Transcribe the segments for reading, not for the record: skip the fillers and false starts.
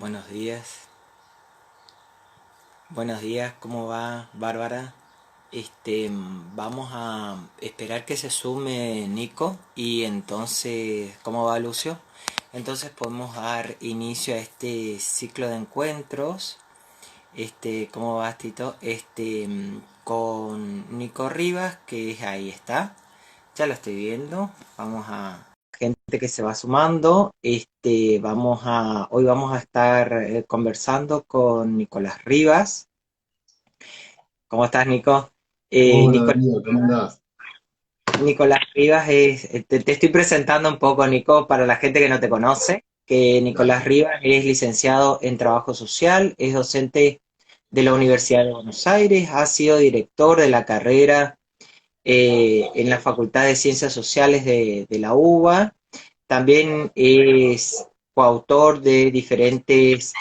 Buenos días. Buenos días, ¿cómo va, Bárbara? Vamos a esperar que se sume Nico y entonces, ¿cómo va Lucio? Entonces podemos dar inicio a este ciclo de encuentros. ¿Cómo va Tito? Con Nico Rivas, que es ahí está. Ya lo estoy viendo. Vamos a gente que se va sumando. Hoy vamos a estar conversando con Nicolás Rivas. ¿Cómo estás, Nico? Hola Nicolás, Darío, ¿cómo andás? Nicolás Rivas te estoy presentando un poco, Nico, para la gente que no te conoce, que Nicolás Dale. Rivas es licenciado en Trabajo Social, es docente de la Universidad de Buenos Aires, ha sido director de la carrera en la Facultad de Ciencias Sociales de la UBA. También es coautor de diferentes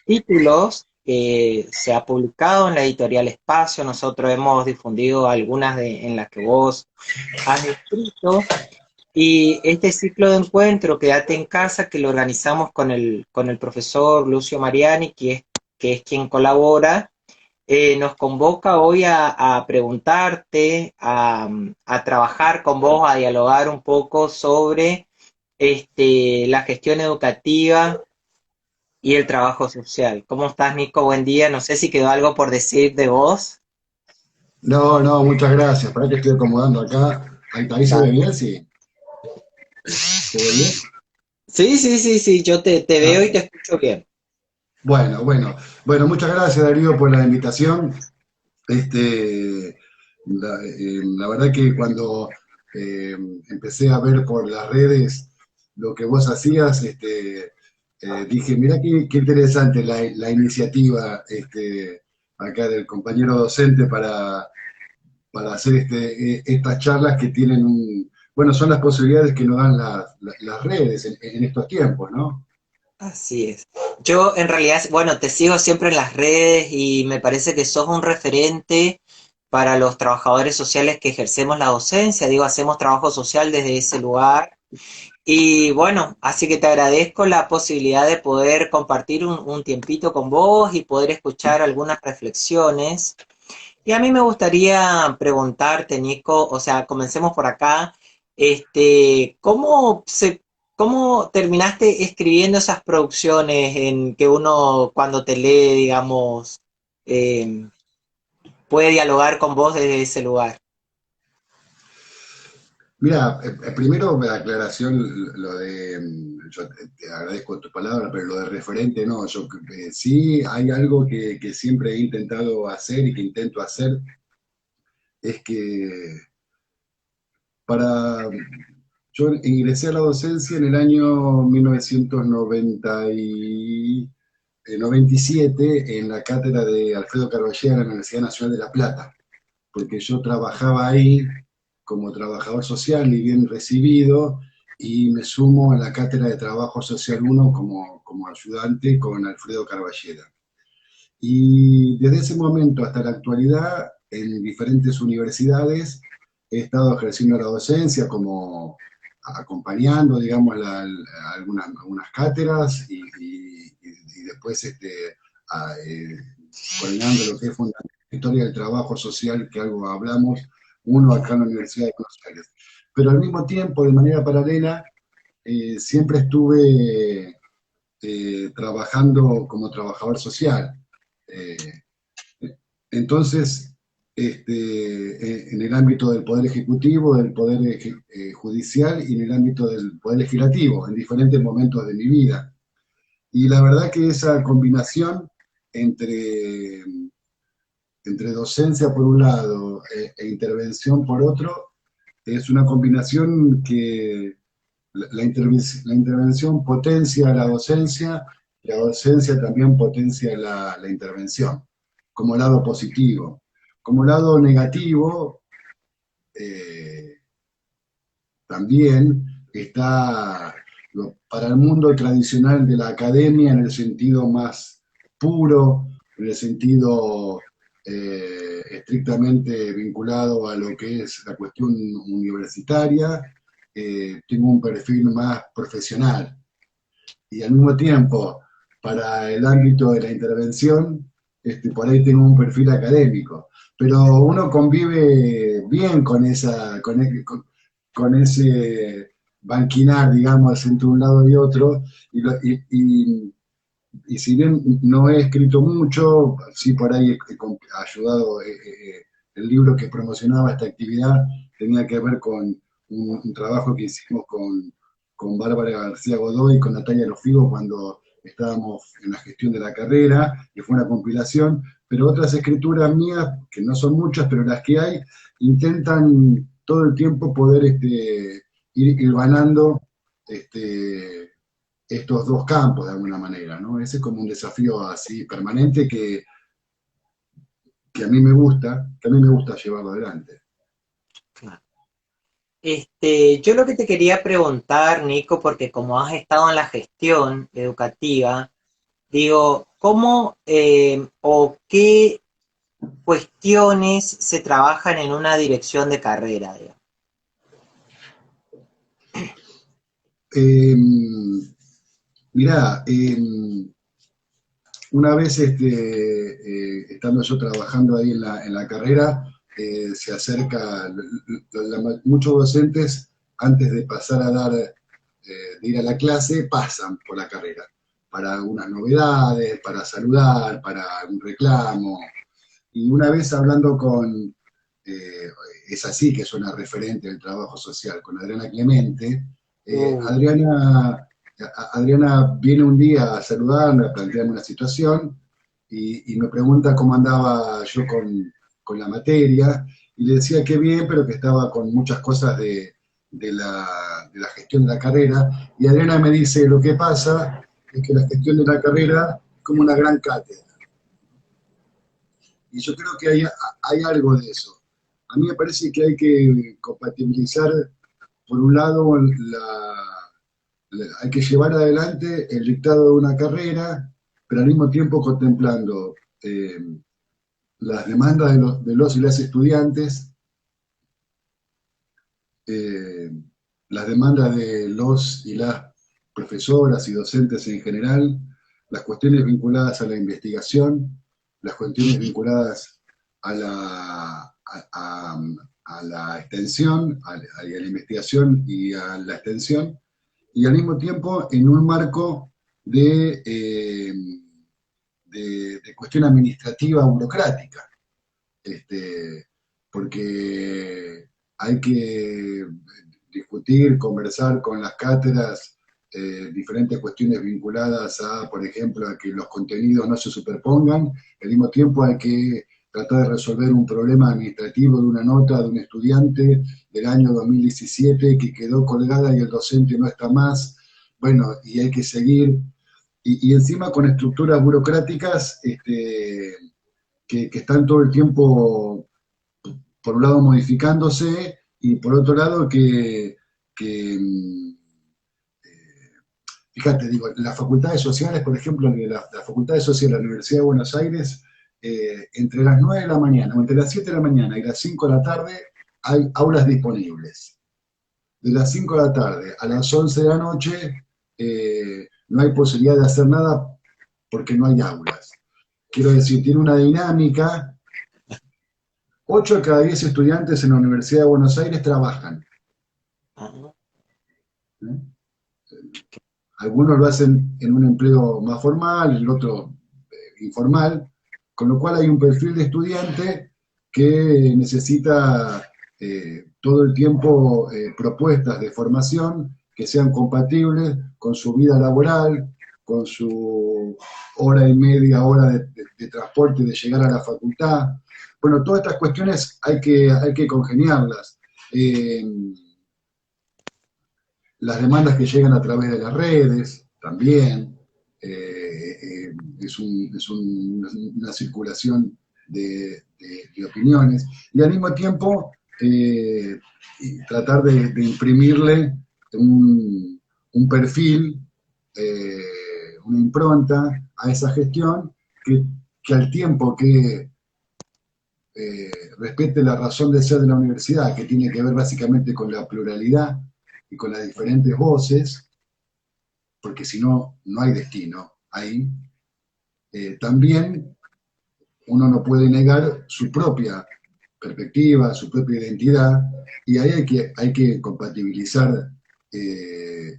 títulos que se ha publicado en la editorial Espacio. Nosotros hemos difundido algunas en las que vos has escrito. Y este ciclo de encuentro, Quédate en casa, que lo organizamos con el profesor Lucio Mariani, que es quien colabora, nos convoca hoy a preguntarte, a trabajar con vos, a dialogar un poco sobre la gestión educativa y el trabajo social. ¿Cómo estás, Nico? Buen día. No sé si quedó algo por decir de vos. No, no, muchas gracias. Para que estoy acomodando acá. Ahí se ve Dale. bien, sí. ¿Se ve bien? Sí, sí, sí, sí, yo te veo Ah, y te escucho bien. bueno, bueno. Bueno, muchas gracias Darío por la invitación. La verdad que cuando eh, empecé a ver por las redes lo que vos hacías, dije, mirá qué interesante la iniciativa acá del compañero docente para hacer estas charlas que tienen bueno, son las posibilidades que nos dan las redes en estos tiempos, ¿no? Así es. Yo en realidad, bueno, te sigo siempre en las redes y me parece que sos un referente para los trabajadores sociales que ejercemos la docencia. Digo, hacemos trabajo social desde ese lugar. Y bueno, así que te agradezco la posibilidad de poder compartir un tiempito con vos y poder escuchar algunas reflexiones. Y a mí me gustaría preguntarte, Nico, o sea, comencemos por acá, ¿cómo terminaste escribiendo esas producciones en que uno cuando te lee, digamos, eh, puede dialogar con vos desde ese lugar? Mira, primero la aclaración, lo de, yo te agradezco tu palabra, pero lo de referente no, sí hay algo que siempre he intentado hacer y que intento hacer, es que para, yo ingresé a la docencia en el año 1997 en la cátedra de Alfredo Carballeda en la Universidad Nacional de La Plata, porque yo trabajaba ahí como trabajador social, ni bien recibido, y me sumo a la cátedra de Trabajo Social 1 como ayudante con Alfredo Carballeda. Y desde ese momento hasta la actualidad, en diferentes universidades, he estado ejerciendo la docencia como acompañando, digamos, algunas cátedras y después coordinando lo que es historia del trabajo social, que algo hablamos, uno acá en la Universidad de Buenos Aires. Pero al mismo tiempo, de manera paralela, siempre estuve trabajando como trabajador social. Eh, entonces, en el ámbito del Poder Ejecutivo, del Poder Judicial y en el ámbito del Poder Legislativo, en diferentes momentos de mi vida. Y la verdad que esa combinación entre, entre docencia por un lado e intervención por otro, es una combinación que la intervención potencia la docencia, y la docencia también potencia la intervención, como lado positivo. Como lado negativo, eh, también está para el mundo tradicional de la academia en el sentido más puro, en el sentido estrictamente vinculado a lo que es la cuestión universitaria, tengo un perfil más profesional y al mismo tiempo para el ámbito de la intervención, por ahí tengo un perfil académico, pero uno convive bien con con ese banquinar, digamos, entre un lado y otro, y si bien no he escrito mucho, sí por ahí he ayudado, el libro que promocionaba esta actividad tenía que ver con un trabajo que hicimos con Bárbara García Godoy y con Natalia Lofigo cuando estábamos en la gestión de la carrera, que fue una compilación, pero otras escrituras mías, que no son muchas, pero las que hay, intentan todo el tiempo poder ir ganando estos dos campos de alguna manera, ¿no? Ese es como un desafío así permanente que a mí me gusta llevarlo adelante. Claro. Yo lo que te quería preguntar, Nico, porque como has estado en la gestión educativa, digo, ¿cómo o qué cuestiones se trabajan en una dirección de carrera, digamos? Eh, Mirá, una vez estando yo trabajando ahí en la carrera, se acerca, muchos docentes antes de pasar a dar, de ir a la clase, pasan por la carrera para algunas novedades, para saludar, para un reclamo. Y una vez hablando eh, es así que es una referente del trabajo social, con Adriana Clemente, eh, Uh, Adriana, Adriana viene un día a saludarme, a plantearme una situación y me pregunta cómo andaba yo con la materia y le decía que bien, pero que estaba con muchas cosas de la gestión de la carrera. Y Adriana me dice, lo que pasa es que la gestión de la carrera es como una gran cátedra. Y yo creo que hay algo de eso. A mí me parece que hay que compatibilizar, por un lado, hay que llevar adelante el dictado de una carrera, pero al mismo tiempo contemplando las demandas de los y las estudiantes, eh, las demandas de los y las profesoras y docentes en general, las cuestiones vinculadas a la investigación, las cuestiones vinculadas a a la extensión, a la investigación y a la extensión, y al mismo tiempo en un marco de cuestión administrativa burocrática, porque hay que discutir, conversar con las cátedras diferentes cuestiones vinculadas a, por ejemplo, a que los contenidos no se superpongan, al mismo tiempo hay que tratar de resolver un problema administrativo de una nota de un estudiante del año 2017 que quedó colgada y el docente no está más, bueno, y hay que seguir, y encima con estructuras burocráticas que están todo el tiempo, por un lado, modificándose, y por otro lado, fíjate, digo, las facultades sociales, por ejemplo, la Facultad de Sociales de la Universidad de Buenos Aires, entre las 9 de la mañana, o entre las 7 de la mañana y las 5 de la tarde, hay aulas disponibles. De las 5 de la tarde a las 11 de la noche, no hay posibilidad de hacer nada porque no hay aulas. Quiero decir, tiene una dinámica. 8 de cada 10 estudiantes en la Universidad de Buenos Aires trabajan, ah, ¿no? Algunos lo hacen en un empleo más formal, el otro informal, con lo cual hay un perfil de estudiante que necesita todo el tiempo propuestas de formación que sean compatibles con su vida laboral, con su hora y media, hora de transporte, de llegar a la facultad. Bueno, todas estas cuestiones hay que congeniarlas. Eh, las demandas que llegan a través de las redes, también, una circulación de opiniones, y al mismo tiempo tratar de imprimirle un perfil, una impronta a esa gestión que al tiempo que respete la razón de ser de la universidad, que tiene que ver básicamente con la pluralidad y con las diferentes voces, porque si no, no hay destino. ahí, también uno no puede negar su propia perspectiva, su propia identidad, y ahí hay que compatibilizar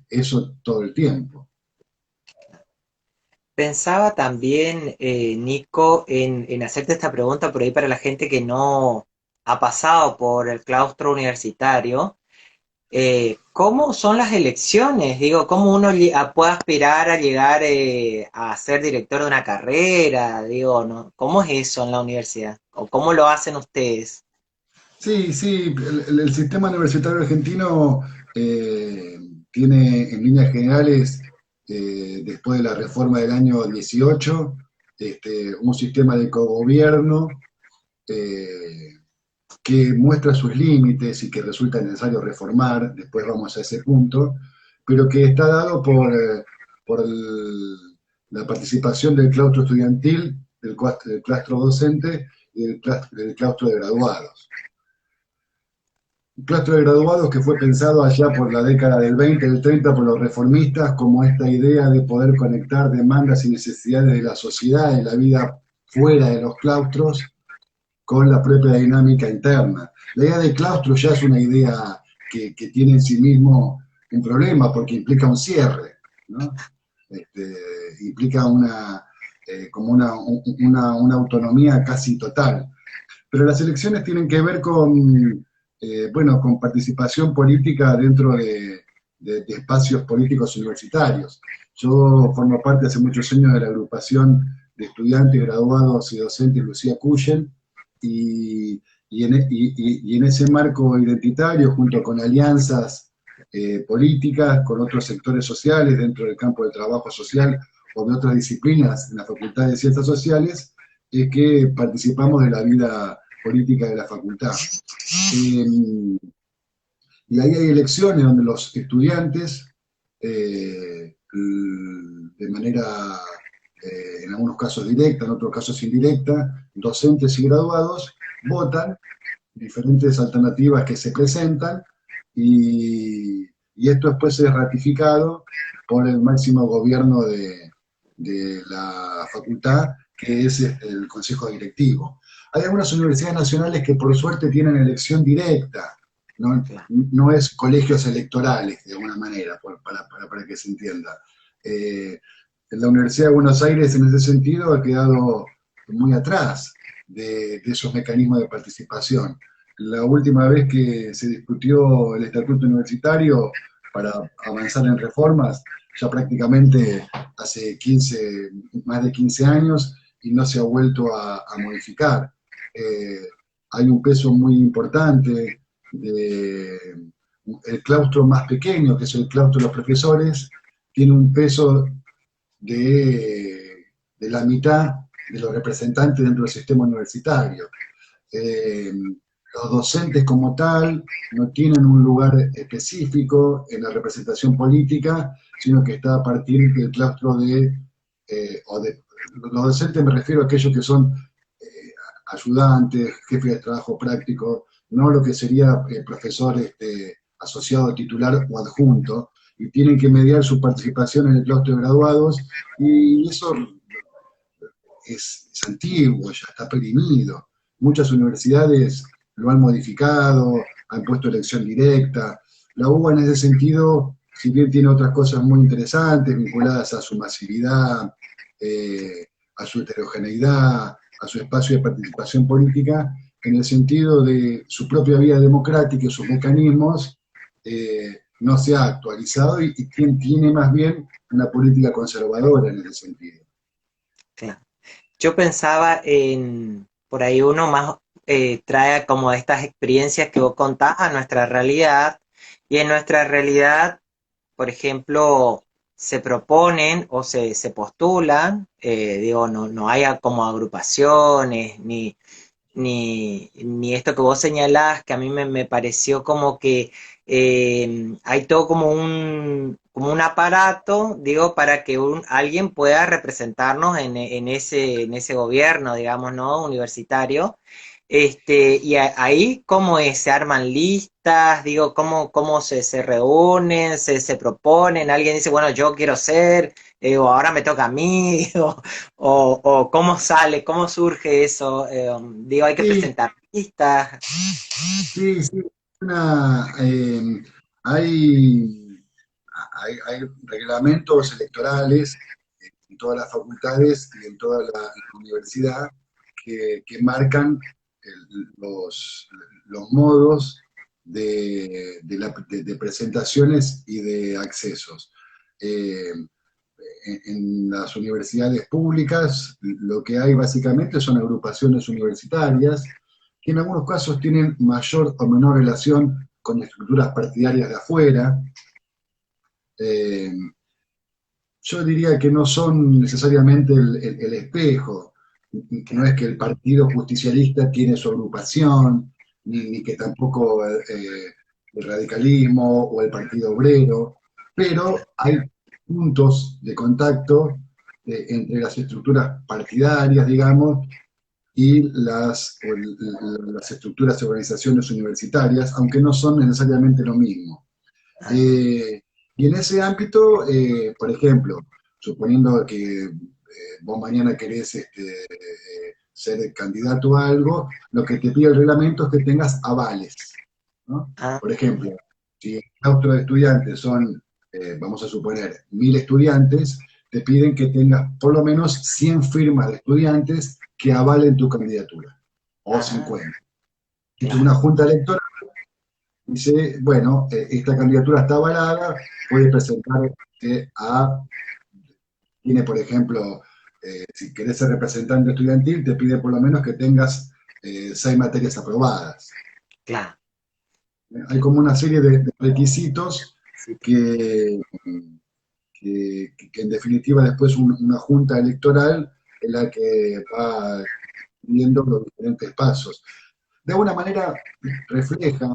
eso todo el tiempo. Pensaba también, Nico, en hacerte esta pregunta por ahí para la gente que no ha pasado por el claustro universitario. ¿Cómo son las elecciones? Digo, ¿cómo uno puede aspirar a llegar a ser director de una carrera? Digo, ¿no? ¿Cómo es eso en la universidad? ¿O cómo lo hacen ustedes? Sí, sí, el sistema universitario argentino eh, tiene en líneas generales, después de la reforma del año 18, un sistema de cogobierno eh, que muestra sus límites y que resulta necesario reformar, después vamos a ese punto, pero que está dado por la participación del claustro estudiantil, del claustro docente y del claustro de graduados. Un claustro de graduados que fue pensado allá por la década del 20, del 30 por los reformistas como esta idea de poder conectar demandas y necesidades de la sociedad y la vida fuera de los claustros con la propia dinámica interna. La idea de claustro ya es una idea que tiene en sí mismo un problema porque implica un cierre, ¿no? Este, implica como una autonomía casi total. Pero las elecciones tienen que ver bueno, con participación política dentro de espacios políticos universitarios. Yo formo parte hace muchos años de la agrupación de estudiantes, graduados y docentes Lucía Cuyen, y en ese marco identitario, junto con alianzas políticas, con otros sectores sociales dentro del campo del trabajo social o de otras disciplinas en la Facultad de Ciencias Sociales, es que participamos de la vida política de la facultad. Eh, y ahí hay elecciones donde los estudiantes, de manera, en algunos casos directa, en otros casos indirecta, docentes y graduados, votan diferentes alternativas que se presentan y esto después es ratificado por el máximo gobierno de la facultad, que es el Consejo Directivo. Hay algunas universidades nacionales que por suerte tienen elección directa, no, Claro. no es colegios electorales, de alguna manera, para que se entienda. La Universidad de Buenos Aires en ese sentido ha quedado muy atrás de esos mecanismos de participación. La última vez que se discutió el estatuto universitario para avanzar en reformas, ya prácticamente hace más de 15 años, y no se ha vuelto a modificar. Eh, Hay un peso muy importante de el claustro más pequeño, que es el claustro de los profesores, tiene un peso de la mitad de los representantes dentro del sistema universitario. Los docentes como tal no tienen un lugar específico en la representación política, sino que está a partir del claustro los docentes me refiero a aquellos que son ayudantes, jefes de trabajo práctico, no lo que sería profesor asociado titular o adjunto, y tienen que mediar su participación en el claustro de graduados, y eso es antiguo, ya está perimido. Muchas universidades lo han modificado, han puesto elección directa. La UBA en ese sentido, si bien tiene otras cosas muy interesantes vinculadas a su masividad, a su heterogeneidad, a su espacio de participación política, en el sentido de su propia vía democrática y sus mecanismos, no se ha actualizado y tiene más bien una política conservadora en ese sentido. Claro. Yo pensaba en, por ahí uno más trae como estas experiencias que vos contás a nuestra realidad, y en nuestra realidad, por ejemplo, se proponen o se postulan, digo, no hay como agrupaciones, ni esto que vos señalás, que a mí me pareció como que hay todo como un aparato, digo, para que alguien pueda representarnos en ese gobierno, digamos, ¿no? Universitario. Ahí, ¿cómo es? ¿Se arman listas? Digo, ¿cómo se reúnen? ¿Se proponen? ¿Alguien dice, bueno, yo quiero ser, o ahora me toca a mí? O ¿cómo sale? ¿Cómo surge eso? Digo, hay que Sí, presentar listas. sí, sí. Una, hay, hay reglamentos electorales en todas las facultades y en toda la universidad que marcan los modos de presentaciones y de accesos. Eh, en las universidades públicas lo que hay básicamente son agrupaciones universitarias que en algunos casos tienen mayor o menor relación con estructuras partidarias de afuera. Eh, yo diría que no son necesariamente el espejo, no es que el Partido Justicialista tiene su agrupación, ni que tampoco el radicalismo o el Partido Obrero, pero hay puntos de contacto entre las estructuras partidarias, digamos, y las estructuras de organizaciones universitarias, aunque no son necesariamente lo mismo. Ah, Eh, y en ese ámbito, por ejemplo, suponiendo que vos mañana querés ser candidato a algo, lo que te pide el reglamento es que tengas avales, ¿no? ah, Por ejemplo, si el claustro de estudiantes son, vamos a suponer, 1000 estudiantes, te piden que tengas por lo menos 100 firmas de estudiantes que avalen tu candidatura, o ah, 50. Entonces, claro. una junta electoral dice, bueno, esta candidatura está avalada, puede presentarse tiene por ejemplo, si querés ser representante estudiantil, te pide por lo menos que tengas 6 materias aprobadas. Claro. Hay como una serie de requisitos Sí. que, que en definitiva después una junta electoral es la que va viendo los diferentes pasos. De alguna manera refleja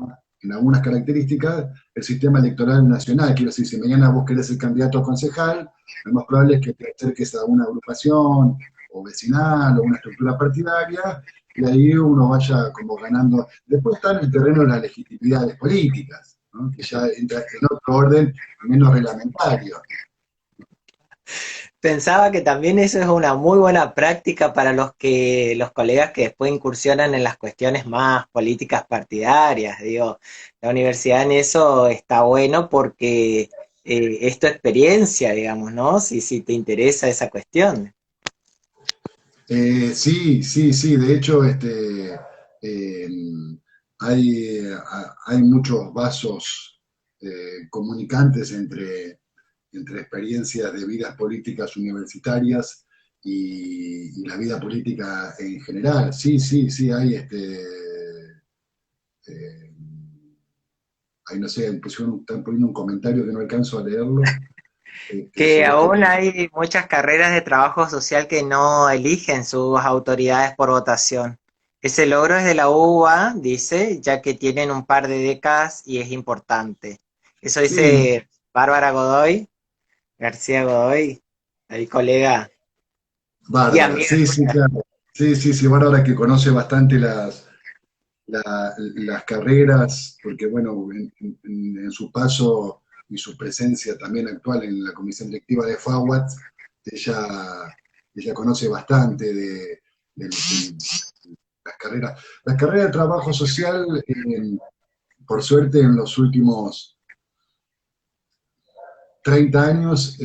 en algunas características el sistema electoral nacional. Quiero decir, si mañana vos querés ser candidato a concejal, lo más probable es que te acerques a una agrupación o vecinal o una estructura partidaria y ahí uno vaya como ganando. Después está en el terreno de las legitimidades políticas, ¿no? Que ya entra en otro orden menos reglamentario. Pensaba que también eso es una muy buena práctica para los colegas que después incursionan en las cuestiones más políticas partidarias. Digo, la universidad en eso está bueno porque es tu experiencia, digamos, ¿no? Si te interesa esa cuestión. Sí, sí, sí, de hecho, eh, hay muchos vasos comunicantes entre experiencias de vidas políticas universitarias y la vida política en general. Sí, sí, sí, eh, no sé, están poniendo un comentario que no alcanzo a leerlo, Que sobre esto. aún hay muchas carreras de trabajo social que no eligen sus autoridades por votación. Ese logro es de la UBA, dice, ya que tienen un par de décadas y es importante. Eso Sí, dice Bárbara Godoy, García Godoy, ahí colega y Bárbara, amiga sí, sí, tuya. claro. Sí, sí, sí, Bárbara que conoce bastante las carreras, porque bueno, en su paso y su presencia también actual en la comisión directiva de FAWAT, ella, ella conoce bastante las carreras. Las carreras de trabajo social, por suerte, en los últimos 30 años,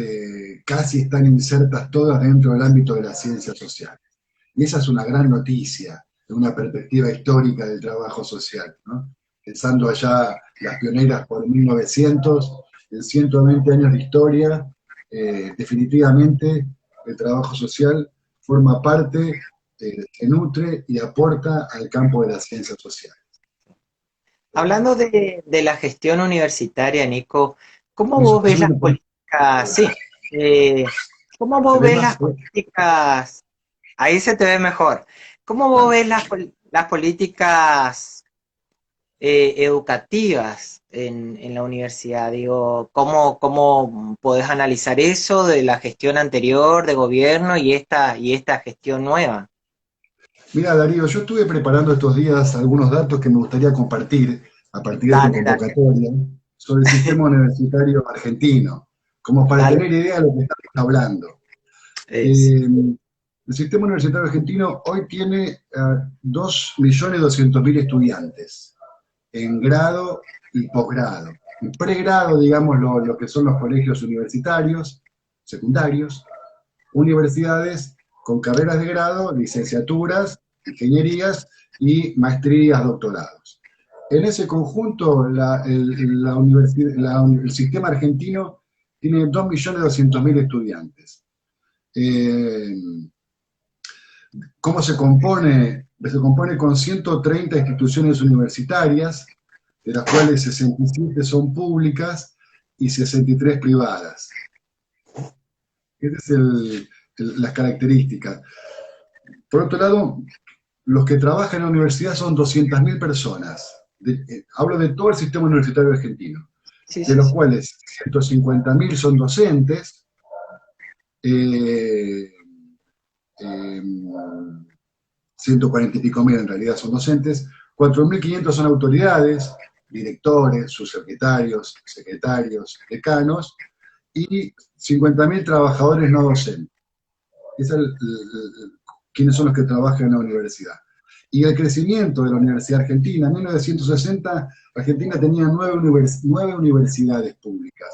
casi están insertas todas dentro del ámbito de las ciencias sociales. Y esa es una gran noticia, de una perspectiva histórica del trabajo social, ¿no? Pensando allá las pioneras por 1900, en 120 años de historia, definitivamente el trabajo social forma parte, se nutre y aporta al campo de las ciencias sociales. Hablando de la gestión universitaria, Nico, ¿cómo Me vos ves las suena por- políticas? Sí, eh, ¿cómo ¿Se vos ve ves más? las políticas? Ahí se te ve mejor. ¿Cómo vos Dale. ves las políticas educativas en la universidad? Digo, ¿cómo podés analizar eso de la gestión anterior de gobierno y esta gestión nueva? Mira, Darío, yo estuve preparando estos días algunos datos que me gustaría compartir a partir de tu Dale, dale, convocatoria sobre el sistema universitario argentino, como para dale. tener idea de lo que estamos hablando. Es, Eh, el sistema universitario argentino hoy tiene 2.200.000 estudiantes en grado y posgrado. En pregrado, digamos, lo que son los colegios universitarios, secundarios, universidades con carreras de grado, licenciaturas, ingenierías y maestrías, doctorados. En ese conjunto, el sistema argentino tiene 2.200.000 estudiantes. Eh, ¿Cómo se compone? Se compone con 130 instituciones universitarias, de las cuales 67 son públicas y 63 privadas. Estas son las características. Por otro lado, los que trabajan en la universidad son 200.000 personas. Hablo de todo el sistema universitario argentino, sí, de sí, los sí. cuales 150.000 son docentes, eh, eh, 140 y pico mil en realidad son docentes, 4.500 son autoridades, directores, subsecretarios, secretarios, decanos, y 50.000 trabajadores no docentes. Es quiénes son los que trabajan en la universidad. Y el crecimiento de la Universidad Argentina, en 1960, Argentina tenía 9 universidades públicas.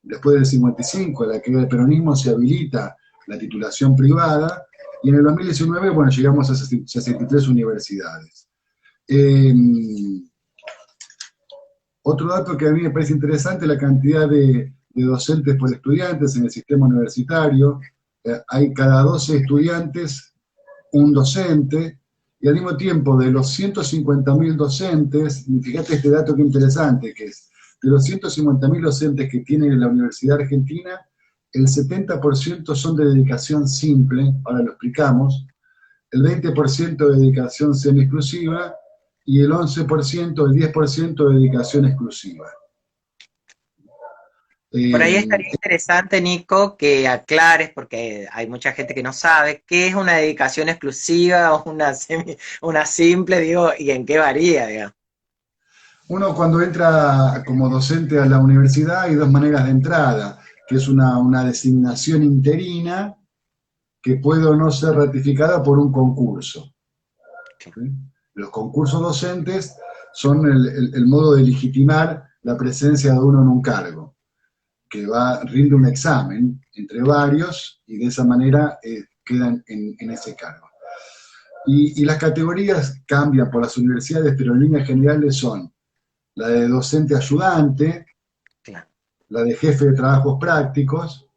Después del 55, la que el peronismo, se habilita la titulación privada, y en el 2019, bueno, llegamos a 63 universidades. Eh, Otro dato que a mí me parece interesante, la cantidad de docentes por estudiantes en el sistema universitario. Hay cada 12 estudiantes un docente, y al mismo tiempo de los 150.000 docentes, y fíjate este dato que interesante, que es, de los 150.000 docentes que tiene la Universidad Argentina, el 70% son de dedicación simple, ahora lo explicamos, el 20% de dedicación semi-exclusiva, y el 11%, el 10% de dedicación exclusiva. Por ahí Eh, estaría interesante, Nico, que aclares, porque hay mucha gente que no sabe, qué es una dedicación exclusiva o una simple, digo, y en qué varía, digamos. Uno, cuando entra como docente a la universidad, hay dos maneras de entrada, que es una designación interina que puede o no ser ratificada por un concurso. ¿Sí? Los concursos docentes son el modo de legitimar la presencia de uno en un cargo, que rinde un examen entre varios, y de esa manera quedan en ese cargo. Y las categorías cambian por las universidades, pero en líneas generales son la de docente ayudante, Claro, la de jefe de trabajos prácticos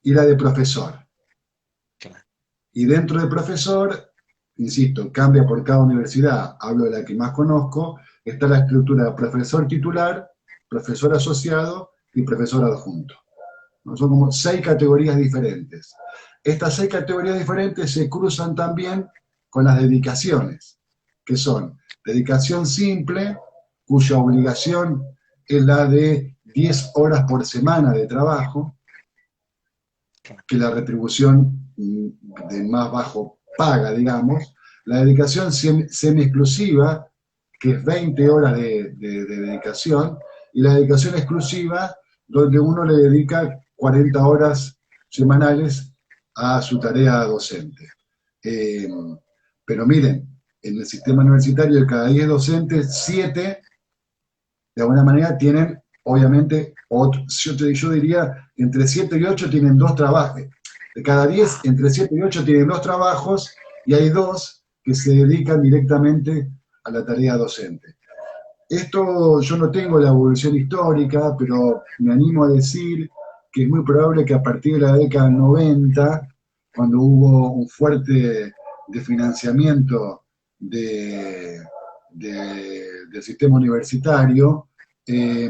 y la de profesor. claro. Y dentro de profesor, insisto, cambia por cada universidad, hablo de la que más conozco, está la estructura de profesor titular, profesor asociado y profesor adjunto. ¿No? Son como 6 categorías diferentes. Estas 6 categorías diferentes se cruzan también con las dedicaciones, que son dedicación simple, cuya obligación es la de 10 horas por semana de trabajo, Claro. que la retribución de más bajo paga, digamos, la dedicación semi-exclusiva, que es 20 horas de dedicación, y la dedicación exclusiva, donde uno le dedica 40 horas semanales a su tarea docente. Eh, pero miren, en el sistema universitario, de cada 10 docentes, 7 de alguna manera tienen, obviamente, yo diría, entre 7 y 8 tienen 2 trabajos. De cada 10, entre 7 y 8 tienen 2 trabajos, y hay 2 que se dedican directamente a la tarea docente. Esto yo no tengo la evolución histórica, pero me animo a decir que es muy probable que a partir de la década del 90, cuando hubo un fuerte desfinanciamiento de, del sistema universitario, eh,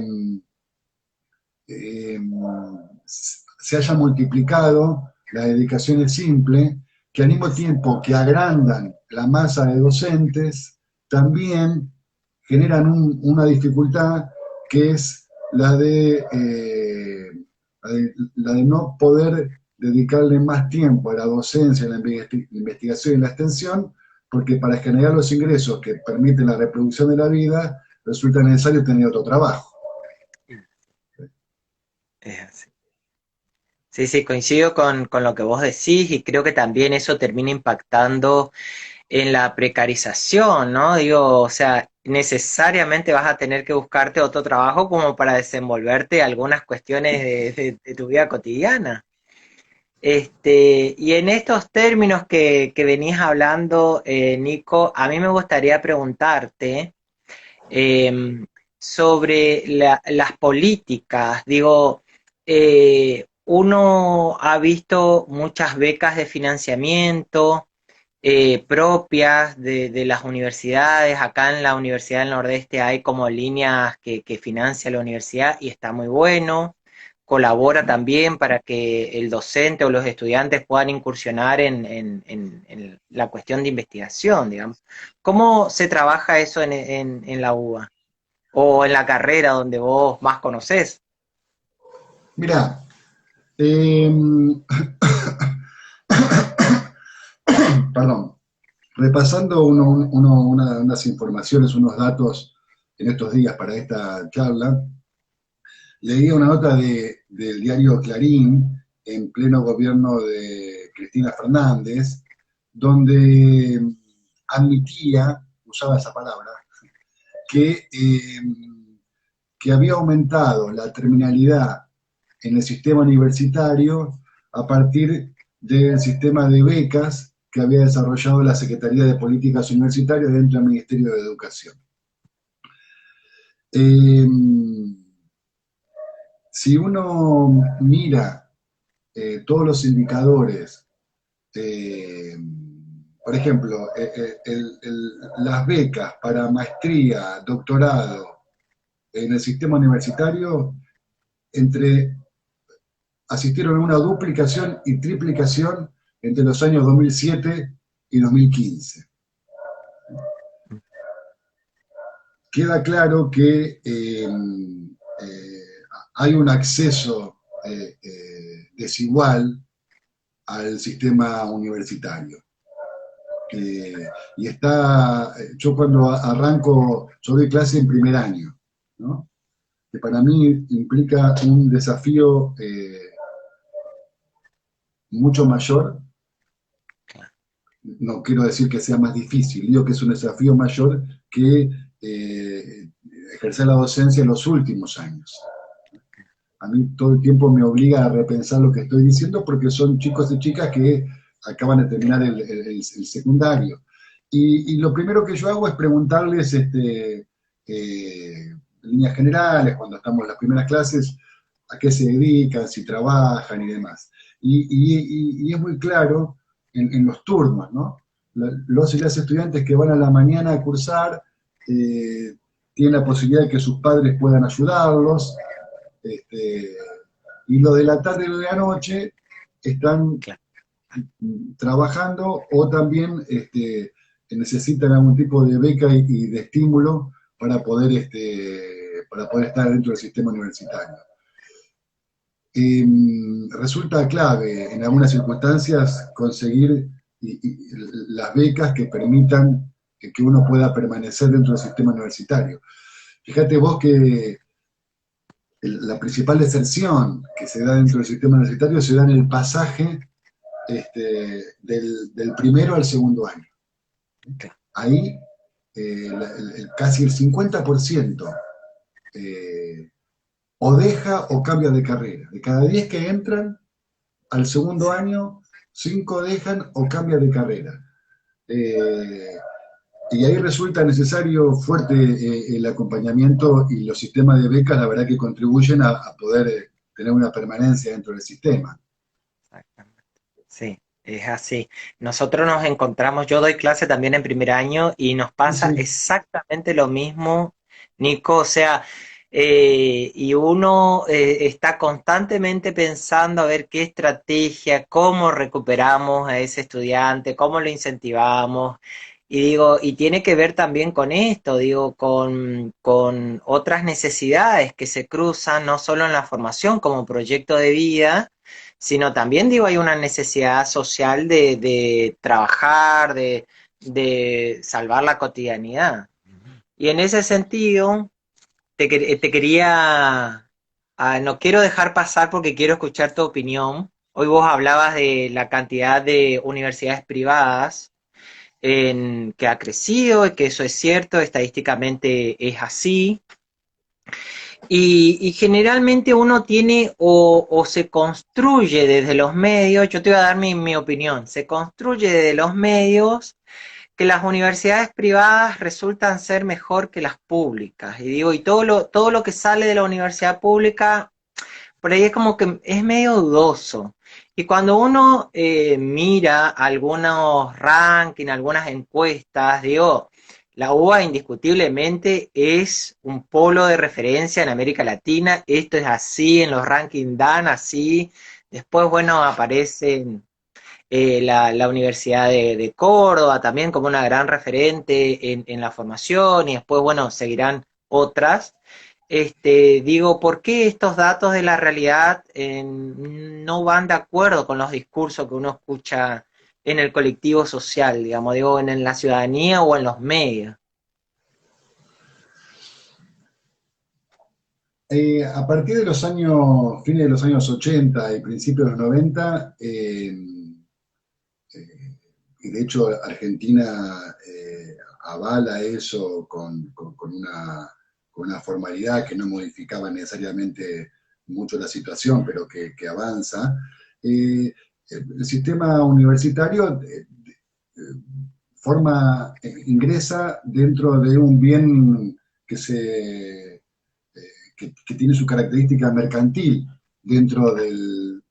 eh, se haya multiplicado la dedicación simple, que al mismo tiempo que agrandan la masa de docentes, también generan una dificultad, que es la de no poder dedicarle más tiempo a la docencia, a la investigación y la extensión, porque para generar los ingresos que permiten la reproducción de la vida, resulta necesario tener otro trabajo. Es así. Sí, sí, coincido con lo que vos decís y creo que también eso termina impactando en la precarización, ¿no? Digo, o sea, necesariamente vas a tener que buscarte otro trabajo como para desenvolverte algunas cuestiones de tu vida cotidiana. Y en estos términos que venís hablando, Nico, a mí me gustaría preguntarte eh, sobre las políticas. Digo, uno ha visto muchas becas de financiamiento propias de las universidades. Acá en la Universidad del Nordeste hay como líneas que financia la universidad y está muy bueno. Colabora también para que el docente o los estudiantes puedan incursionar en la cuestión de investigación, digamos. ¿Cómo se trabaja eso en la UBA? O en la carrera donde vos más conocés. Mirá, eh, perdón, repasando unas informaciones, unos datos en estos días para esta charla, leí una nota del diario Clarín, en pleno gobierno de Cristina Fernández, donde admitía, usaba esa palabra, que, eh, que había aumentado la terminalidad en el sistema universitario a partir del sistema de becas que había desarrollado la Secretaría de Políticas Universitarias dentro del Ministerio de Educación. Eh, si uno mira todos los indicadores, eh, por ejemplo, las becas para maestría, doctorado en el sistema universitario, entre asistieron a una duplicación y triplicación entre los años 2007 y 2015. Queda claro que hay un acceso desigual al sistema universitario. Y está, yo cuando arranco, yo doy clase en primer año, ¿no? Que para mí implica un desafío mucho mayor. No quiero decir que sea más difícil, digo que es un desafío mayor que ejercer la docencia en los últimos años. A mí todo el tiempo me obliga a repensar lo que estoy diciendo porque son chicos y chicas que acaban de terminar el secundario. Y lo primero que yo hago es preguntarles en líneas generales, cuando estamos en las primeras clases, a qué se dedican, si trabajan y demás. Y es muy claro en los turnos, ¿no? Los y las estudiantes que van a la mañana a cursar tienen la posibilidad de que sus padres puedan ayudarlos, y lo de la tarde y lo de la noche están Claro. trabajando o también necesitan algún tipo de beca y de estímulo para poder estar dentro del sistema universitario. Resulta clave en algunas circunstancias conseguir las becas que permitan que uno pueda permanecer dentro del sistema universitario. Fíjate vos que la principal deserción que se da dentro del sistema universitario se da en el pasaje del primero al segundo año. Ahí casi el 50% o deja o cambia de carrera. De cada 10 que entran al segundo año, 5 dejan o cambian de carrera. Y ahí resulta necesario fuerte el acompañamiento y los sistemas de becas, la verdad que contribuyen a poder tener una permanencia dentro del sistema. Exactamente. Sí, es así. Nosotros nos encontramos, yo doy clase también en primer año y nos Sí, pasa sí. exactamente lo mismo, Nico. O sea, y uno está constantemente pensando a ver qué estrategia, cómo recuperamos a ese estudiante, cómo lo incentivamos. Y digo, y tiene que ver también con esto, digo, con otras necesidades que se cruzan, no solo en la formación como proyecto de vida, sino también, digo, hay una necesidad social de trabajar, de salvar la cotidianidad. Y en ese sentido, te quería, no quiero dejar pasar porque quiero escuchar tu opinión. Hoy vos hablabas de la cantidad de universidades privadas que ha crecido, y que eso es cierto, estadísticamente es así. Y generalmente uno tiene o se construye desde los medios, yo te voy a dar mi opinión, se construye desde los medios que las universidades privadas resultan ser mejor que las públicas. Y digo, y todo lo que sale de la universidad pública, por ahí es como que es medio dudoso. Y cuando uno mira algunos rankings, algunas encuestas, digo, la UBA indiscutiblemente es un polo de referencia en América Latina, esto es así, en los rankings dan así, después, bueno, aparecen la Universidad de Córdoba también como una gran referente en la formación y después, bueno, seguirán otras. Digo, ¿por qué estos datos de la realidad no van de acuerdo con los discursos que uno escucha en el colectivo social, digamos, digo, en la ciudadanía o en los medios? A partir de los años, fines de los años 80 y principios de los 90, y de hecho Argentina avala eso con una formalidad que no modificaba necesariamente mucho la situación, pero que avanza. El sistema universitario ingresa dentro de un bien que, que tiene su característica mercantil dentro de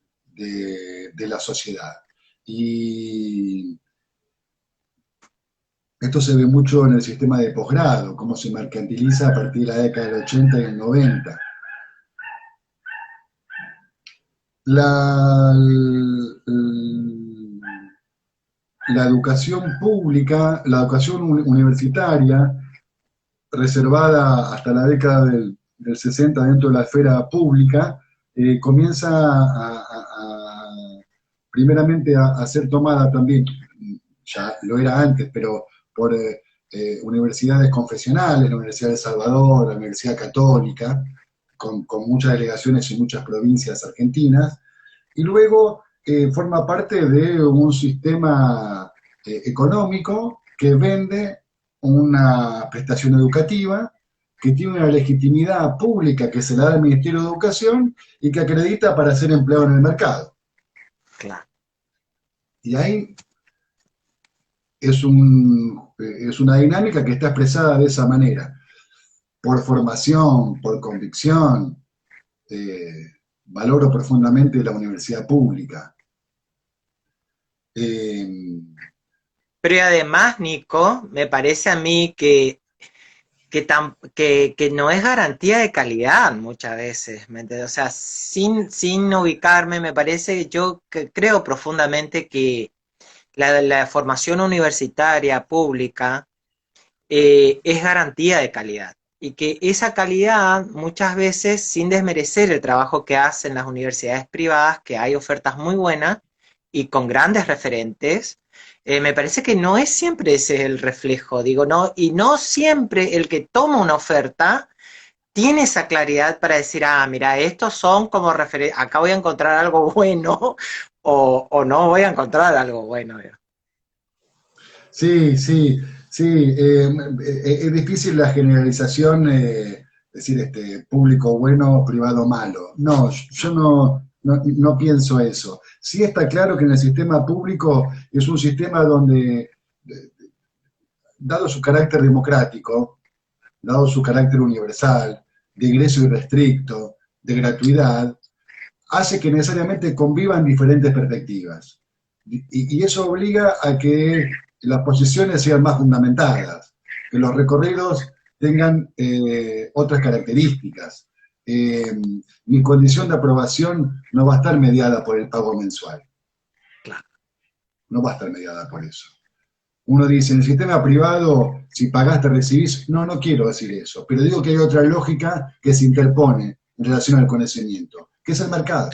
la sociedad. Y esto se ve mucho en el sistema de posgrado, cómo se mercantiliza a partir de la década del 80 y el 90. La, la educación pública, la educación universitaria, reservada hasta la década del 60 dentro de la esfera pública, comienza primeramente a ser tomada también, ya lo era antes, pero por universidades confesionales, la Universidad de Salvador, la Universidad Católica, con muchas delegaciones en muchas provincias argentinas, y luego forma parte de un sistema económico que vende una prestación educativa que tiene una legitimidad pública que se la da al Ministerio de Educación y que acredita para ser empleado en el mercado. Claro. Y ahí es una dinámica que está expresada de esa manera, por formación, por convicción. Valoro profundamente la universidad pública. Pero además, Nico, me parece a mí que no es garantía de calidad muchas veces, ¿me entiendes? O sea, sin ubicarme, me parece, yo que creo profundamente que la formación universitaria pública es garantía de calidad. Y que esa calidad muchas veces, sin desmerecer el trabajo que hacen las universidades privadas, que hay ofertas muy buenas y con grandes referentes, me parece que no es siempre ese el reflejo, digo, no, y no siempre el que toma una oferta tiene esa claridad para decir, ah, mira, estos son como referentes, acá voy a encontrar algo bueno o no voy a encontrar algo bueno. Digo. Sí, sí, sí. Es difícil la generalización, decir público bueno, privado malo. No, yo no pienso eso. Sí está claro que en el sistema público es un sistema donde, dado su carácter democrático, dado su carácter universal, de ingreso irrestricto, de gratuidad, hace que necesariamente convivan diferentes perspectivas. Y eso obliga a que las posiciones sean más fundamentadas, que los recorridos tengan otras características. Mi condición de aprobación no va a estar mediada por el pago mensual. No va a estar mediada por eso. Uno dice, en el sistema privado, si pagaste, recibís. No, no quiero decir eso, pero digo que hay otra lógica que se interpone en relación al conocimiento, que es el mercado.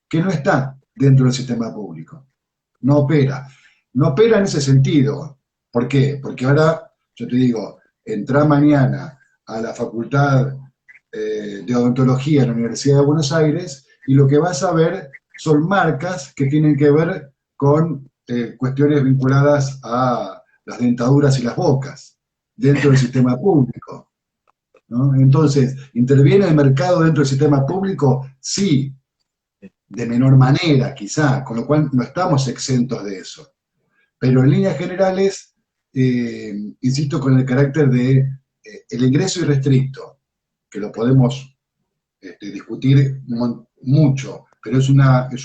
que no está dentro del sistema público. No opera. No opera en ese sentido. ¿Por qué? Porque ahora, yo te digo, entra mañana a la Facultad de Odontología en la Universidad de Buenos Aires y lo que vas a ver son marcas que tienen que ver con cuestiones vinculadas a las dentaduras y las bocas dentro del sistema público, ¿no? Entonces, ¿interviene el mercado dentro del sistema público? Sí, de menor manera quizá, con lo cual no estamos exentos de eso. Pero en líneas generales, insisto con el carácter de el ingreso irrestricto, que lo podemos discutir mucho, pero es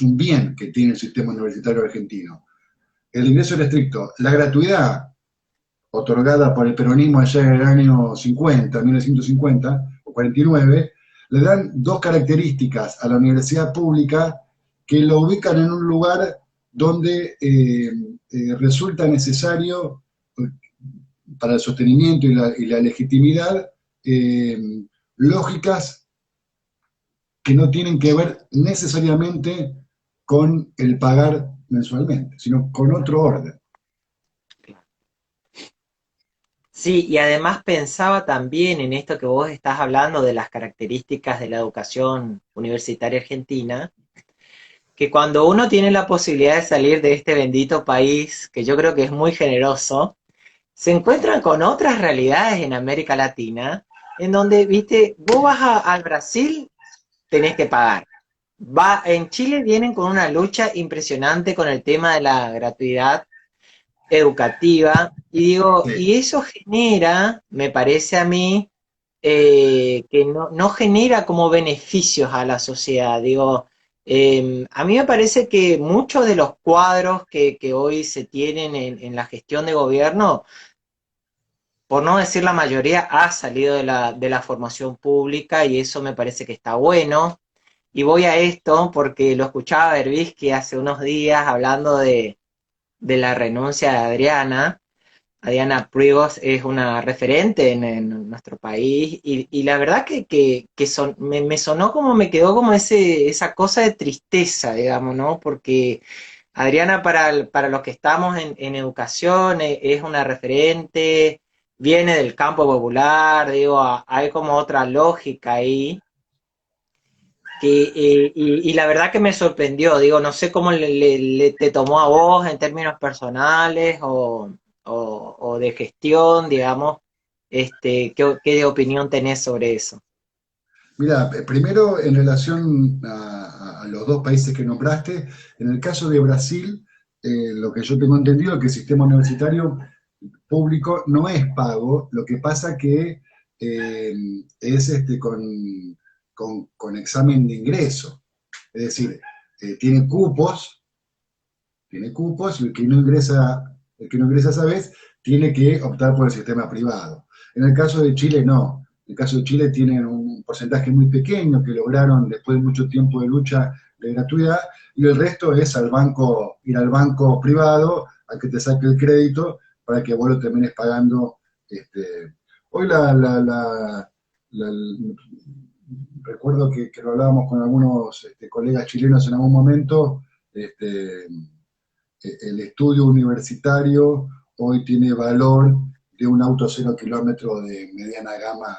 un bien que tiene el sistema universitario argentino. El ingreso irrestricto, la gratuidad otorgada por el peronismo allá en el año 50, 1950 o 49, le dan dos características a la universidad pública que lo ubican en un lugar donde resulta necesario para el sostenimiento y la legitimidad lógicas que no tienen que ver necesariamente con el pagar mensualmente, sino con otro orden. Sí, y además pensaba también en esto que vos estás hablando de las características de la educación universitaria argentina, que cuando uno tiene la posibilidad de salir de este bendito país, que yo creo que es muy generoso, se encuentran con otras realidades en América Latina, en donde, viste, vos vas al Brasil, tenés que pagar. En Chile vienen con una lucha impresionante con el tema de la gratuidad educativa, y digo, Sí. y eso genera, me parece a mí, que no genera como beneficios a la sociedad. Digo, a mí me parece que muchos de los cuadros que hoy se tienen en la gestión de gobierno, por no decir la mayoría, ha salido de la formación pública y eso me parece que está bueno. Y voy a esto porque lo escuchaba a Berbisky hace unos días hablando de la renuncia de Adriana. Adriana Prigos es una referente en nuestro país y la verdad que me sonó como, me quedó como esa cosa de tristeza, digamos, ¿no? Porque Adriana para los que estamos en educación es una referente, viene del campo popular, digo, hay como otra lógica ahí. Y la verdad que me sorprendió, digo, no sé cómo te tomó a vos en términos personales o de gestión, digamos, ¿qué opinión tenés sobre eso? Mira, primero en relación a los dos países que nombraste, en el caso de Brasil, lo que yo tengo entendido es que el sistema universitario público no es pago, lo que pasa que eh, es con examen de ingreso. Es decir, eh, tiene cupos, tiene cupos, y el que no ingresa esa vez tiene que optar por el sistema privado. En el caso de Chile no. En el caso de Chile tienen un porcentaje muy pequeño que lograron después de mucho tiempo de lucha de gratuidad y el resto es ir al banco privado a que te saque el crédito para que vos lo termines pagando. Hoy recuerdo que lo hablábamos con algunos colegas chilenos en algún momento, este, el estudio universitario hoy tiene valor de un auto 0 kilómetro de mediana gama,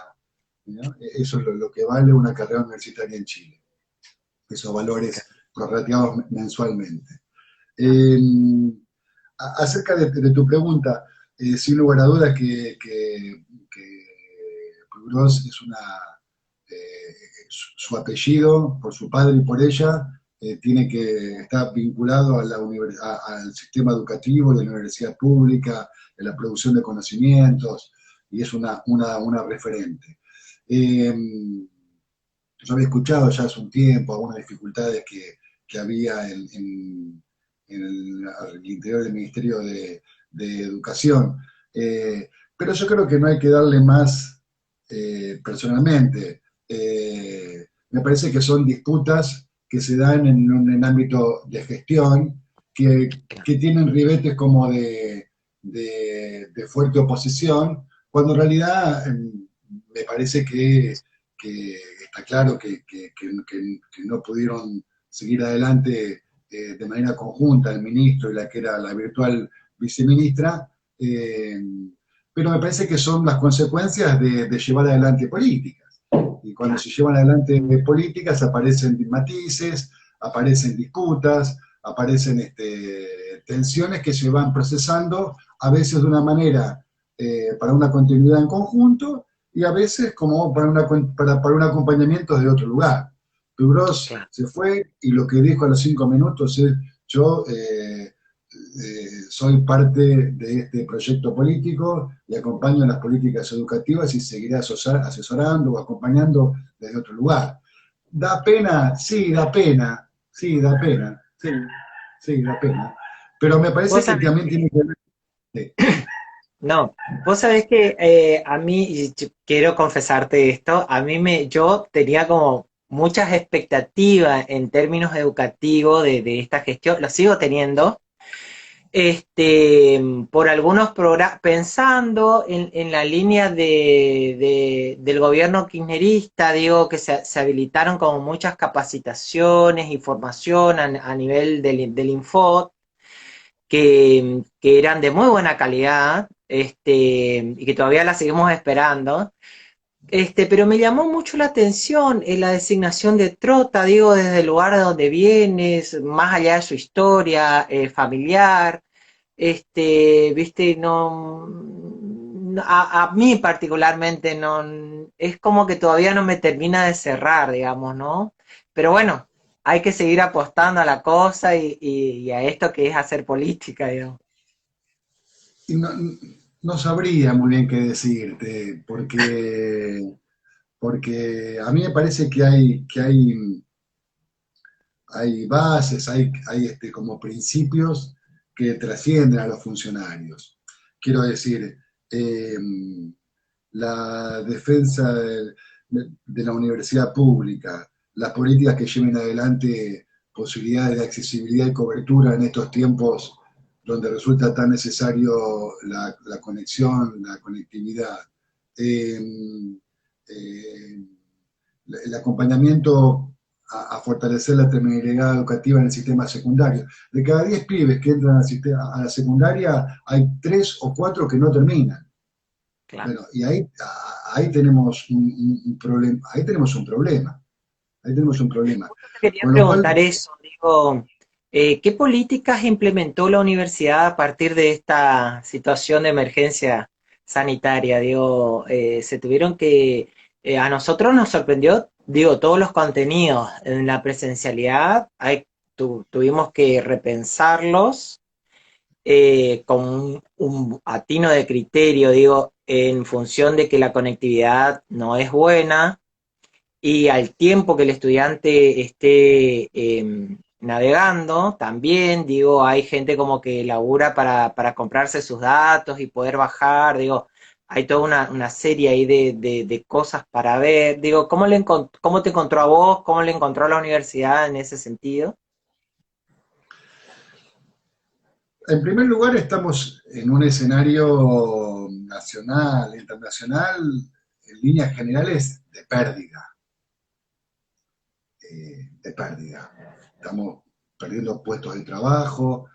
¿no? Eso es lo que vale una carrera universitaria en Chile, esos valores prorrateados mensualmente. Eh, Acerca de tu pregunta, sin lugar a dudas que Puigros es su apellido, por su padre y por ella, tiene que estar vinculado al sistema educativo de la universidad pública, de la producción de conocimientos, y es una referente. Eh, yo había escuchado ya hace un tiempo algunas dificultades que había el interior del Ministerio de Educación, pero yo creo que no hay que darle más personalmente. Me parece que son disputas que se dan en un ámbito de gestión que tienen ribetes como de fuerte oposición, cuando en realidad me parece que está claro que no pudieron seguir adelante de manera conjunta el ministro y la que era la virtual viceministra, pero me parece que son las consecuencias de llevar adelante políticas. Y cuando se llevan adelante políticas aparecen matices, aparecen disputas, aparecen tensiones que se van procesando, a veces de una manera para una continuidad en conjunto, y a veces como para un acompañamiento de otro lugar. Dubros Claro. se fue y lo que dijo a los 5 minutos es, yo soy parte de este proyecto político y acompaño en las políticas educativas y seguiré asesorando o acompañando desde otro lugar. ¿Da pena? Sí, da pena. Sí, da pena. Sí, sí, da pena. Pero me parece Vos que sabés también tiene que ver... No, vos sabés que a mí, y quiero confesarte esto, yo tenía como muchas expectativas en términos educativos de esta gestión, lo sigo teniendo, por algunos programas, pensando en la línea del gobierno kirchnerista, digo que se habilitaron como muchas capacitaciones y formación a nivel del Info que eran de muy buena calidad, y que todavía la seguimos esperando. Pero me llamó mucho la atención la designación de Trota, digo, desde el lugar de donde vienes, más allá de su historia familiar, viste, a mí particularmente no, es como que todavía no me termina de cerrar, digamos, ¿no? Pero bueno, hay que seguir apostando a la cosa y a esto que es hacer política, digamos. Y no sabría muy bien qué decirte, porque a mí me parece hay bases, hay como principios que trascienden a los funcionarios. Quiero decir, eh, la defensa de la universidad pública, las políticas que lleven adelante posibilidades de accesibilidad y cobertura en estos tiempos donde resulta tan necesario la conexión, la conectividad. Eh, eh, el acompañamiento a fortalecer la terminalidad educativa en el sistema secundario. De cada 10 pibes que entran a la secundaria, hay 3 o 4 que no terminan. Claro. Bueno, y ahí tenemos un problema, ahí tenemos un problema, ahí tenemos un problema. Justo te quería Con lo cual, preguntar eso, digo, ¿qué políticas implementó la universidad a partir de esta situación de emergencia sanitaria? Digo, se tuvieron a nosotros nos sorprendió, digo, todos los contenidos en la presencialidad, tuvimos que repensarlos con un atino de criterio, digo, en función de que la conectividad no es buena y al tiempo que el estudiante esté navegando, también, digo, hay gente como que labura para comprarse sus datos y poder bajar, digo, hay toda una serie ahí de cosas para ver, digo, ¿cómo te encontró a vos? ¿Cómo le encontró a la universidad en ese sentido? en primer lugar, estamos en un escenario nacional, internacional, en líneas generales, de pérdida. Estamos perdiendo puestos de trabajo,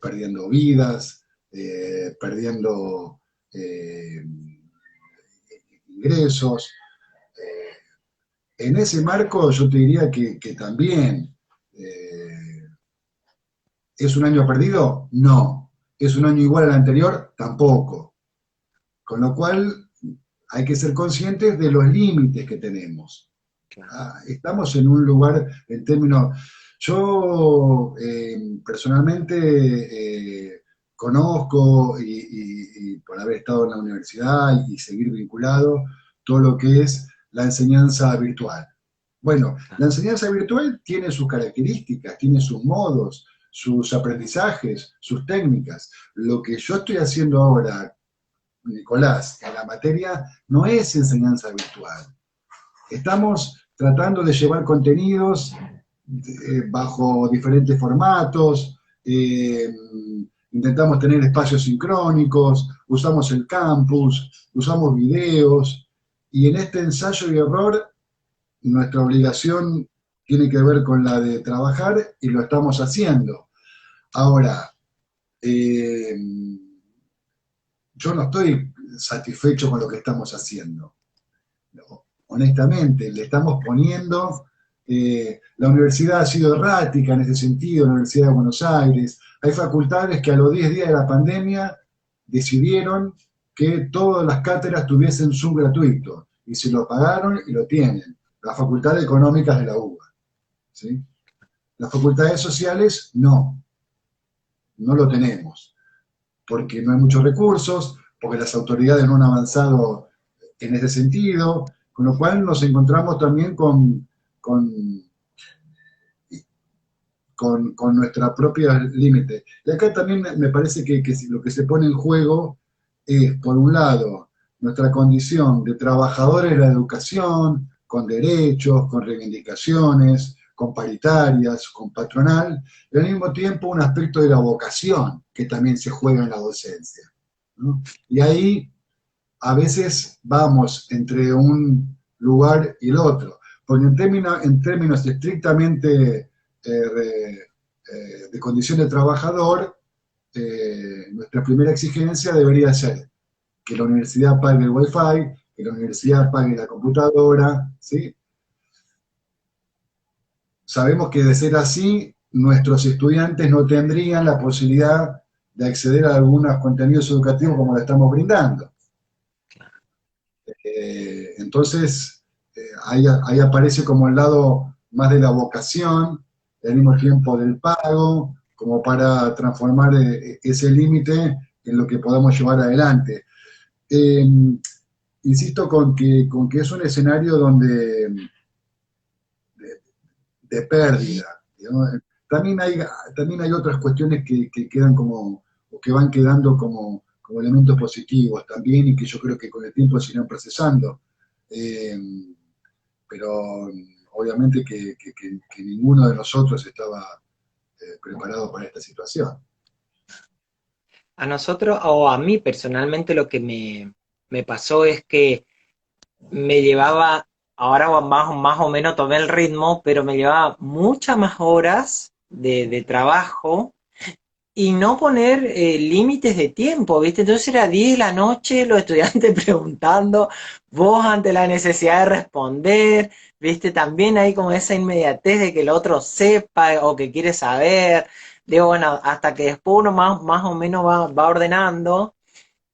perdiendo vidas, perdiendo eh, ingresos. En ese marco yo te diría que también es un año perdido, no. Es un año igual al anterior, tampoco. Con lo cual hay que ser conscientes de los límites que tenemos. Estamos en un lugar en términos... Yo personalmente conozco y por haber estado en la universidad y seguir vinculado todo lo que es la enseñanza virtual. Bueno, la enseñanza virtual tiene sus características, tiene sus modos, sus aprendizajes, sus técnicas. Lo que yo estoy haciendo ahora, Nicolás, en la materia, no es enseñanza virtual. Estamos tratando de llevar contenidos bajo diferentes formatos, intentamos tener espacios sincrónicos, usamos el campus, usamos videos, y en este ensayo y error, nuestra obligación tiene que ver con la de trabajar y lo estamos haciendo. Ahora, eh, yo no estoy satisfecho con lo que estamos haciendo. No, honestamente, le estamos poniendo, la universidad ha sido errática en ese sentido, la Universidad de Buenos Aires. Hay facultades que a los 10 días de la pandemia decidieron que todas las cátedras tuviesen Zoom gratuito, y se lo pagaron y lo tienen. Las facultades económicas de la UBA. ¿Sí? Las facultades sociales no lo tenemos, porque no hay muchos recursos, porque las autoridades no han avanzado en ese sentido, con lo cual nos encontramos también con, con nuestra propia límite. Y acá también me parece que lo que se pone en juego es, por un lado, nuestra condición de trabajadores de la educación, con derechos, con reivindicaciones, con paritarias, con patronal, y al mismo tiempo un aspecto de la vocación que también se juega en la docencia, ¿no? Y ahí a veces vamos entre un lugar y el otro, porque en términos estrictamente de condición de trabajador, nuestra primera exigencia debería ser que la universidad pague el wifi, que la universidad pague la computadora, ¿sí? Sabemos que de ser así, nuestros estudiantes no tendrían la posibilidad de acceder a algunos contenidos educativos como lo estamos brindando. Entonces, ahí aparece como el lado más de la vocación, y al mismo tiempo del pago, como para transformar ese límite en lo que podamos llevar adelante. Eh, Insisto con que es un escenario donde de pérdida, ¿no? También hay otras cuestiones que quedan como, o que van quedando como elementos positivos también, y que yo creo que con el tiempo se irán procesando. Eh, pero obviamente que ninguno de nosotros estaba preparado para esta situación. A nosotros, o a mí personalmente, lo que me pasó es que me llevaba, ahora más o menos tomé el ritmo, pero me llevaba muchas más horas de trabajo y no poner límites de tiempo, ¿viste? Entonces era 10 de la noche, los estudiantes preguntando, vos ante la necesidad de responder, ¿viste? También hay como esa inmediatez de que el otro sepa o que quiere saber. Digo, bueno, hasta que después uno más o menos va ordenando.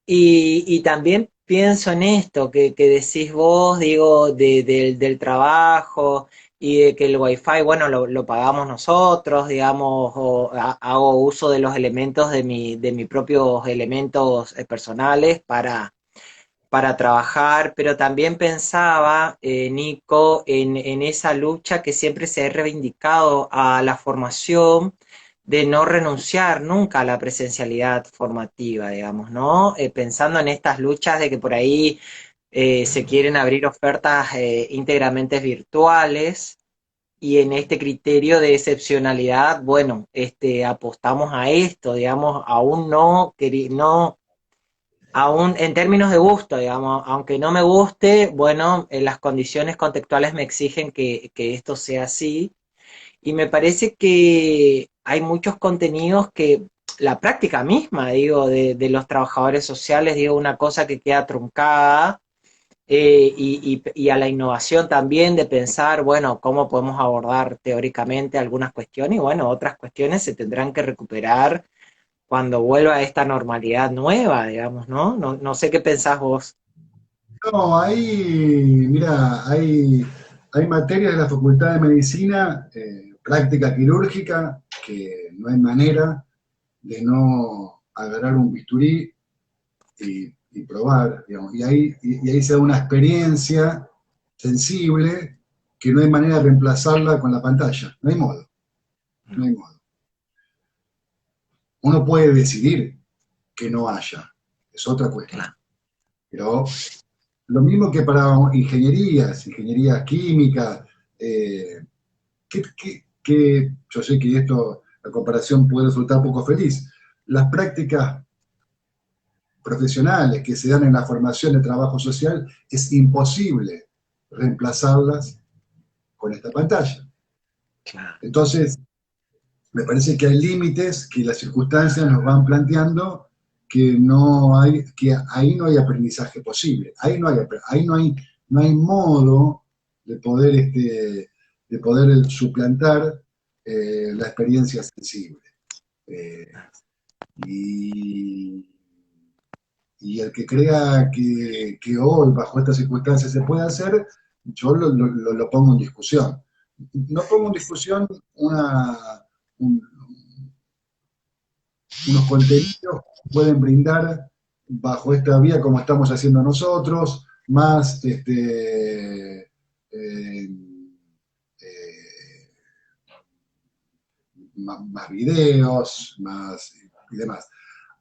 Y también pienso en esto que decís vos, digo, del trabajo y de que el wifi, bueno, lo pagamos nosotros, digamos, o hago uso de los elementos de mis propios elementos personales para trabajar, pero también pensaba, Nico, en esa lucha que siempre se ha reivindicado a la formación, de no renunciar nunca a la presencialidad formativa, digamos, ¿no? Pensando en estas luchas de que por ahí se quieren abrir ofertas íntegramente virtuales y en este criterio de excepcionalidad, bueno, apostamos a esto, digamos, aún no aún en términos de gusto, digamos, aunque no me guste, bueno, las condiciones contextuales me exigen que esto sea así. Y me parece que hay muchos contenidos que la práctica misma, digo, de los trabajadores sociales, digo, una cosa que queda truncada, y a la innovación también de pensar, bueno, cómo podemos abordar teóricamente algunas cuestiones y bueno, otras cuestiones se tendrán que recuperar cuando vuelva a esta normalidad nueva, digamos, ¿no? No sé qué pensás vos. No, mira, hay materias de la Facultad de Medicina, práctica quirúrgica, que no hay manera de no agarrar un bisturí y probar, digamos. Y ahí se da una experiencia sensible que no hay manera de reemplazarla con la pantalla. No hay modo, no hay modo. Uno puede decidir que no haya, es otra cuestión. Claro. Pero lo mismo que para ingenierías químicas, que yo sé que esto, la comparación puede resultar poco feliz. Las prácticas profesionales que se dan en la formación de trabajo social, es imposible reemplazarlas con esta pantalla. claro. Entonces, me parece que hay límites que las circunstancias nos van planteando que ahí no hay aprendizaje posible, ahí no hay modo de poder suplantar la experiencia sensible. Eh, y, y el que crea que hoy, bajo estas circunstancias, se puede hacer, yo lo pongo en discusión. No pongo en discusión un, unos contenidos que pueden brindar bajo esta vía como estamos haciendo nosotros, más eh, más videos, más y demás.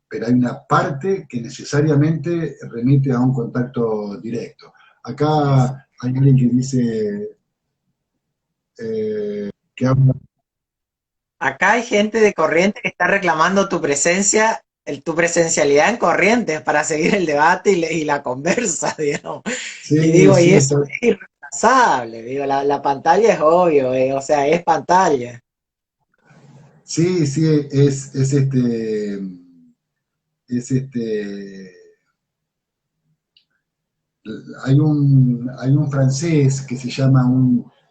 Pero hay una parte que necesariamente remite a un contacto directo. Acá hay alguien que dice que habla. Acá hay gente de Corrientes que está reclamando tu presencia, tu presencialidad en Corrientes para seguir el debate y la conversa, digamos. Y Sí, digo, y sí, eso es irreemplazable, digo, la pantalla es obvio, o sea, es pantalla. sí, sí, es hay un francés que se llama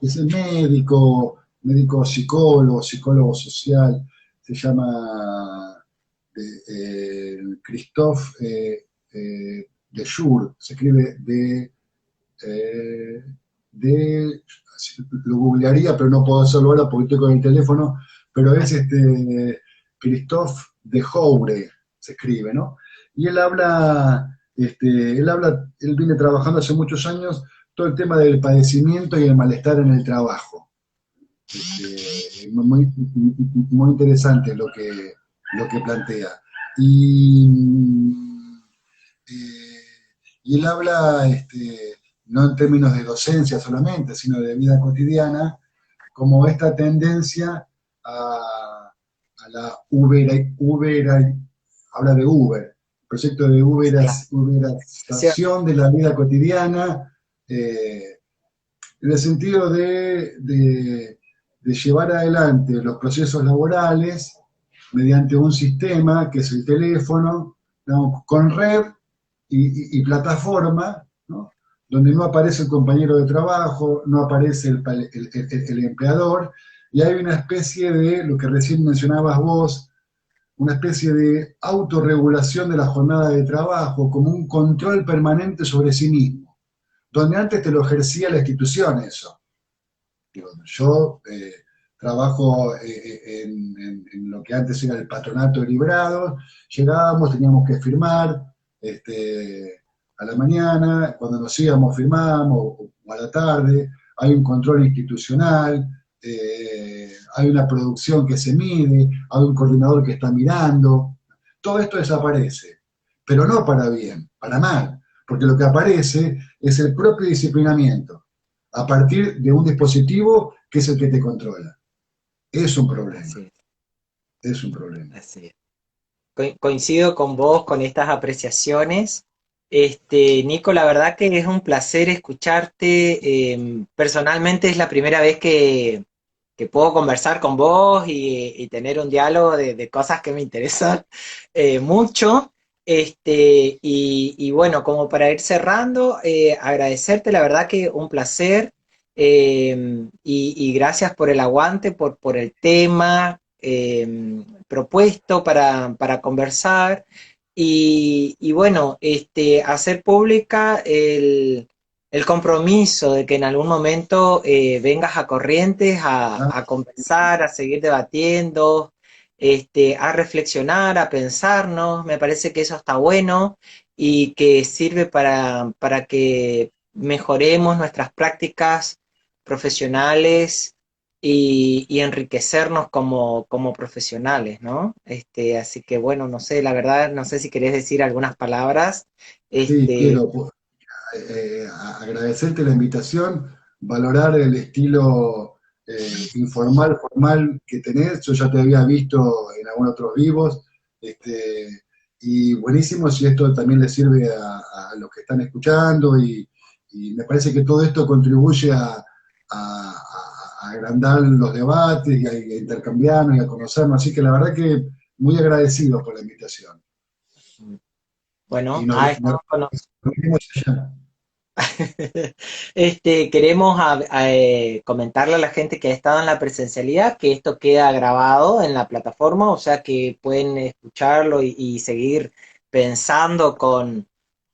es el médico psicólogo, psicólogo social, se llama Christophe de Jour, se escribe eh, de, lo googlearía, pero no puedo hacerlo ahora porque estoy con el teléfono, pero es Christophe de Joure, se escribe, ¿no? Y él viene trabajando hace muchos años todo el tema del padecimiento y el malestar en el trabajo. Muy, muy interesante lo que plantea. Y, eh, y él habla, no en términos de docencia solamente, sino de vida cotidiana, como esta tendencia a la habla de Uber, el proyecto de Claro. uberización de la vida cotidiana, en el sentido de llevar adelante los procesos laborales mediante un sistema que es el teléfono, ¿no? Con red y plataforma, ¿no? Donde no aparece el compañero de trabajo, no aparece el empleador, y hay una especie de, lo que recién mencionabas vos, una especie de autorregulación de la jornada de trabajo, como un control permanente sobre sí mismo, donde antes te lo ejercía la institución eso. Digo, yo trabajo en lo que antes era el patronato de librados, llegábamos, teníamos que firmar a la mañana, cuando nos íbamos firmábamos, o a la tarde, hay un control institucional, hay una producción que se mide, hay un coordinador que está mirando, todo esto desaparece, pero no para bien, para mal, porque lo que aparece es el propio disciplinamiento a partir de un dispositivo que es el que te controla. Es un problema, Así es un problema. así es. Coincido con vos con estas apreciaciones. Nico, la verdad que es un placer escucharte. Personalmente es la primera vez que puedo conversar con vos y tener un diálogo de cosas que me interesan mucho. Y bueno, como para ir cerrando, agradecerte, la verdad que un placer y gracias por el aguante, por el tema propuesto para conversar. Y bueno, hacer pública el compromiso de que en algún momento vengas a Corrientes Ah, a conversar, a seguir debatiendo, a reflexionar, a pensarnos. Me parece que eso está bueno y que sirve para que mejoremos nuestras prácticas profesionales y enriquecernos como profesionales, ¿no? Así que bueno, no sé, la verdad, no sé si querés decir algunas palabras. sí, Este, quiero agradecerte la invitación, valorar el estilo informal, formal que tenés. Yo ya te había visto en algunos otros vivos. Y buenísimo si esto también le sirve a los que están escuchando y me parece que todo esto contribuye a a agrandar los debates y a intercambiarnos y a conocernos. Así que la verdad que muy agradecido por la invitación. Y Bueno, nos vemos allá. Queremos comentarle a la gente que ha estado en la presencialidad que esto queda grabado en la plataforma, o sea que pueden escucharlo y seguir pensando con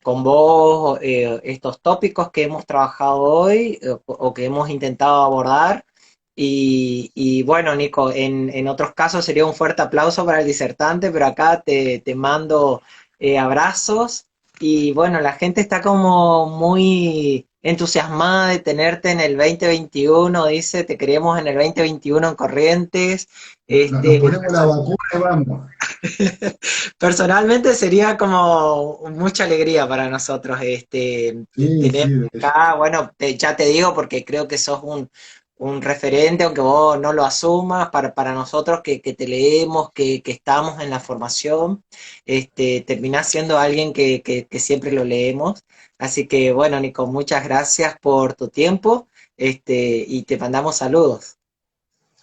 vos estos tópicos que hemos trabajado hoy o que hemos intentado abordar. Y bueno, Nico, en otros casos sería un fuerte aplauso para el disertante, pero acá te mando abrazos. Y bueno, la gente está como muy entusiasmada de tenerte en el 2021, dice, te queremos en el 2021 en Corrientes. Nos ponemos la vacuna y vamos. Personalmente sería como mucha alegría para nosotros Sí, tener sí, acá, bueno, ya te digo porque creo que sos un referente, aunque vos no lo asumas, para nosotros que te leemos, que estamos en la formación, terminás siendo alguien que siempre lo leemos. Así que bueno, Nico, muchas gracias por tu tiempo, y te mandamos saludos.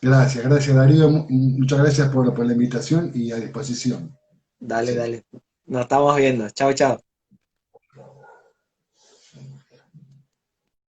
gracias, gracias Darío, muchas gracias por la invitación y a disposición. Dale, Sí. dale. Nos estamos viendo. Chao, chao.